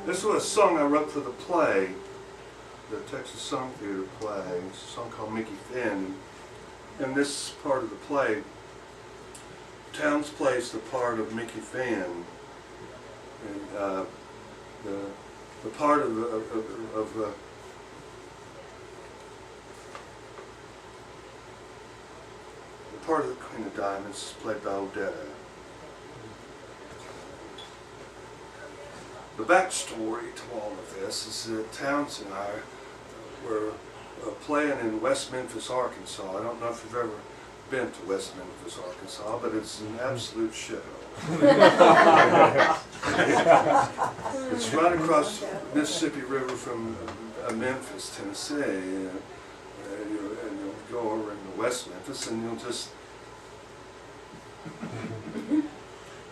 This was a song I wrote for the play, the Texas Song Theater play. It's a song called Mickey Finn. In this part of the play, Towns plays the part of Mickey Finn, and the part of the part of the Queen of Diamonds is played by Odetta. The backstory to all of this is that Towns and I were playing in West Memphis, Arkansas. I don't know if you've ever been to West Memphis, Arkansas, but it's an absolute shithole. It's right across the Mississippi River from Memphis, Tennessee. And you'll go over into West Memphis and you'll just...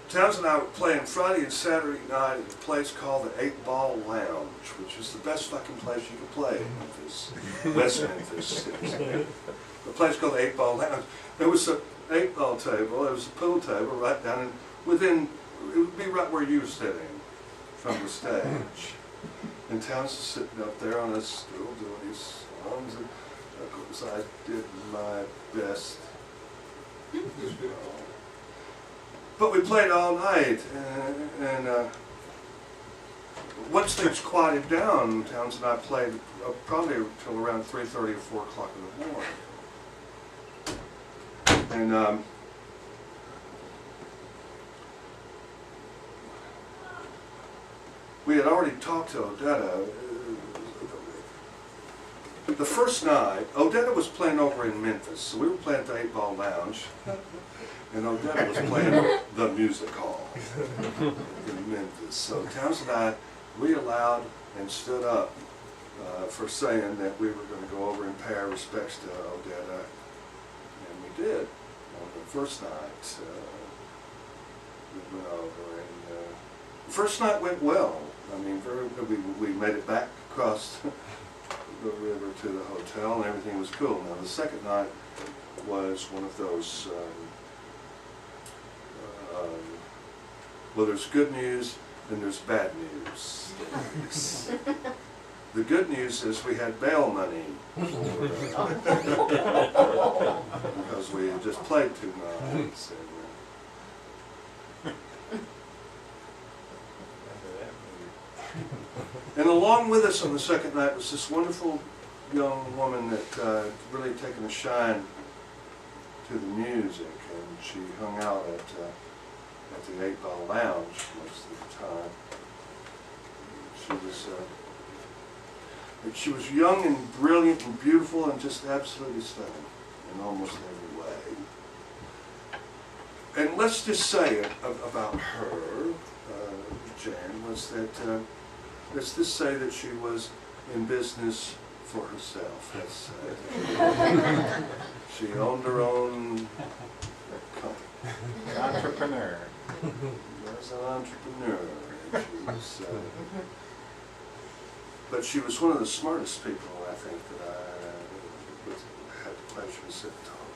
Towns and I were playing Friday and Saturday night at a place called the 8 Ball Lounge, which is the best fucking place you could play in Memphis, West Memphis. A place called the 8 Ball Lounge. There was an 8-ball table, there was a pool table right down, and within, it would be right where you were sitting from the stage. And Towns was sitting up there on a stool doing his songs, and of course I did my best. But we played all night, and once things quieted down, Towns and I played probably until around 3:30 or 4 o'clock in the morning. And we had already talked to Odetta. The first night, Odetta was playing over in Memphis, so we were playing at the 8 Ball Lounge. And Odetta was playing the music hall in Memphis. So Towns and I, we allowed and stood up for saying that we were going to go over and pay our respects to Odetta. And we did. On the first night, we went over. And the first night went well. I mean, we made it back across the river to the hotel and everything was cool. Now the second night was one of those... well, there's good news and there's bad news. The good news is we had bail money because we had just played 2 nights. And along with us on the second night was this wonderful young woman that really taken a shine to the music, and she hung out at the 8 Ball Lounge most of the time. She was young and brilliant and beautiful and just absolutely stunning in almost every way. And let's just say about her, Jan, was that, let's just say that she was in business for herself. She owned her own company. Entrepreneur. She was an entrepreneur. But she was one of the smartest people, I think, that I had the pleasure to sit and talk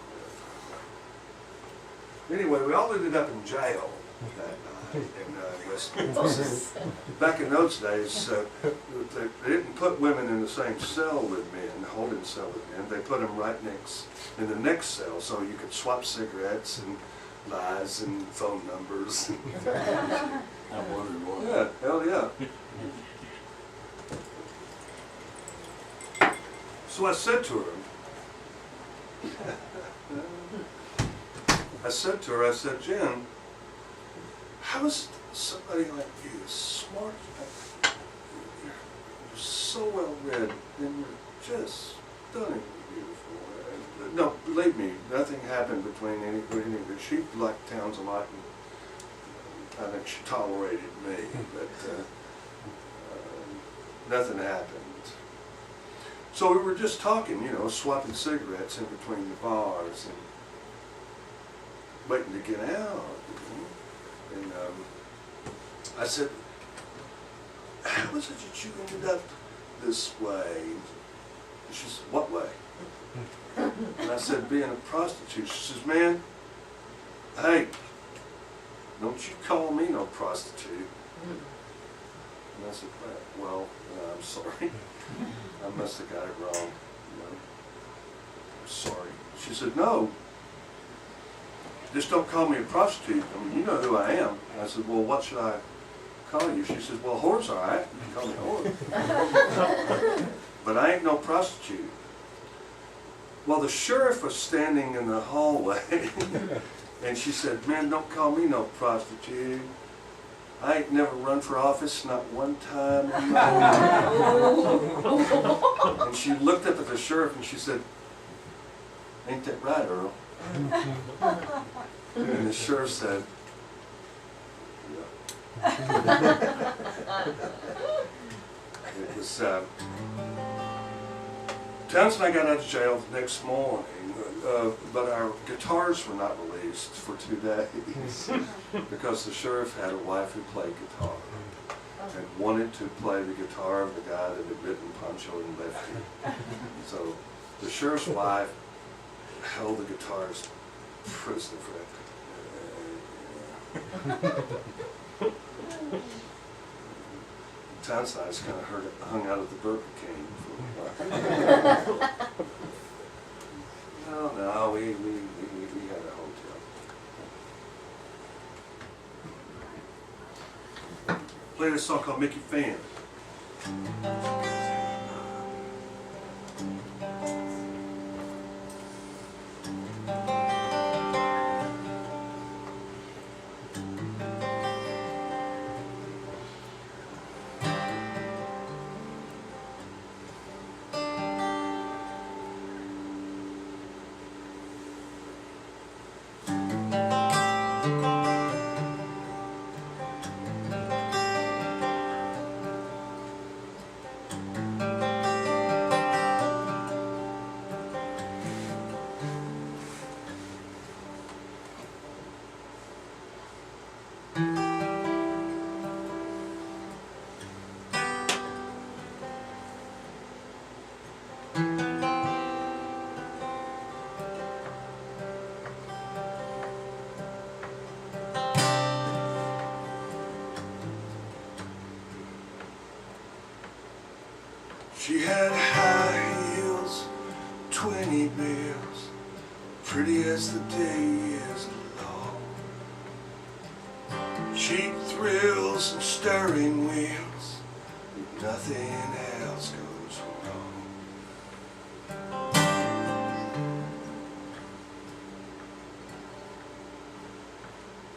with. Anyway, we all ended up in jail that night in West Memphis. Back in those days, they didn't put women in the same cell with men, holding cell with men. They put them right in the next cell, so you could swap cigarettes and lies and phone numbers. I wondered why. Yeah, hell yeah. So I said to her, I said, Jen, how is somebody like you, smart, you're so well read, and you're just stunningly beautiful. No, believe me, nothing happened between anybody. She liked Towns a lot, and I think she tolerated me, but nothing happened. So we were just talking, you know, swapping cigarettes in between the bars and waiting to get out. You know? And I said, how is it that you ended up this way? And she said, what way? And I said, being a prostitute. She says, man, hey, don't you call me no prostitute. And I said, well, I'm sorry. I must have got it wrong. You know, I'm sorry. She said, no, just don't call me a prostitute. I mean, you know who I am. And I said, well, what should I call you? She said, well, whore's all right. You can call me whore. But I ain't no prostitute. Well, the sheriff was standing in the hallway, and she said, man, don't call me no prostitute. I ain't never run for office, not one time in my life. And she looked up at the sheriff and she said, ain't that right, Earl? And the sheriff said, yeah. It was, Townsend and I got out of jail the next morning, but our guitars were not released for 2 days because the sheriff had a wife who played guitar and wanted to play the guitar of the guy that had written Pancho and Lefty. So the sheriff's wife held the guitars prisoner for that. Townsend and I just kind of hung out at the Burger King for a while. No, we had a hotel. Played a song called Mickey Fan. She had high heels, 20 bills, pretty as the day is long. Cheap thrills and stirring wheels, nothing else goes wrong.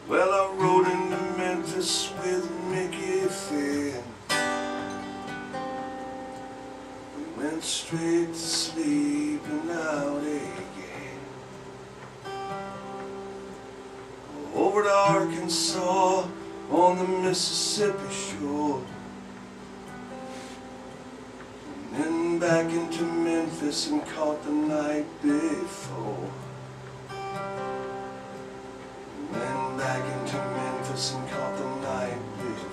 Well, I rode into Memphis with Mickey Finn. Went straight to sleep and out again. Over to Arkansas on the Mississippi shore, and then back into Memphis and caught the night before. And then back into Memphis and caught the night before.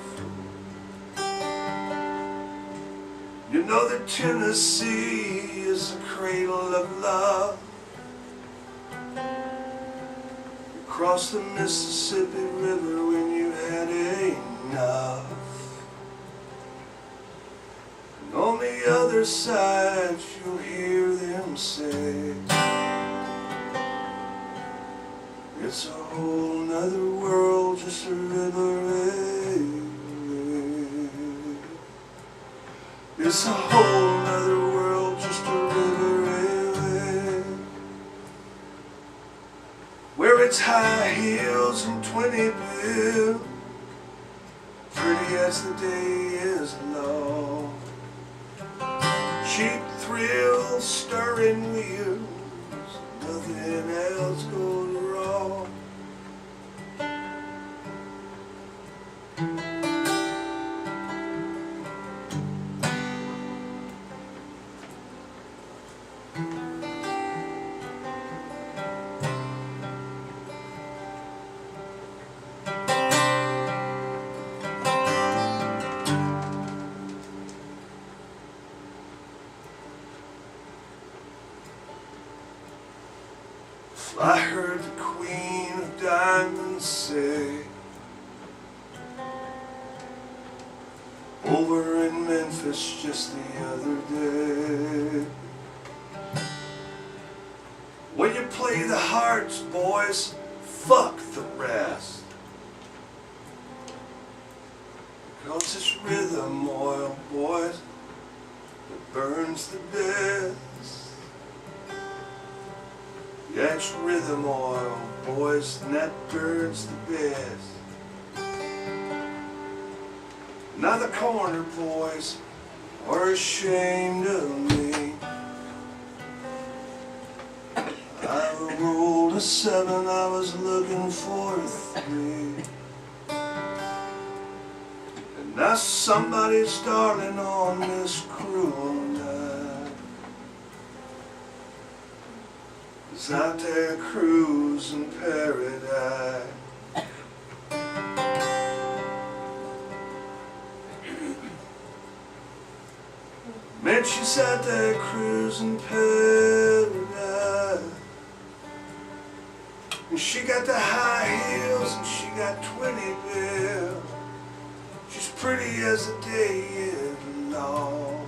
You know that Tennessee is the cradle of love. You crossed the Mississippi River when you had enough. And on the other side you'll hear them say, it's a whole nother world, just a river away. It's a whole nother world, just a river away. Where it's high heels and 20 bill, pretty as the day is long. Cheap thrills, stirring wheels, nothing else goes wrong. I heard over in Memphis just the other day. When you play the hearts, boys, fuck the rest. Cause it's rhythm oil, boys, that burns the best. Yeah, it's rhythm oil, boys, and that burns the best. Now the corner boys are ashamed of me. I rolled a 7, I was looking for a 3. And now somebody's darling on this cruel night is out there cruising paradise. Man, she's out there cruising paradise. And she got the high heels and she got 20 bills. She's pretty as the day is long.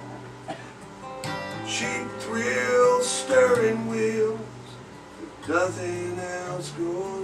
Cheap thrills, stirring wheels, but nothing else goes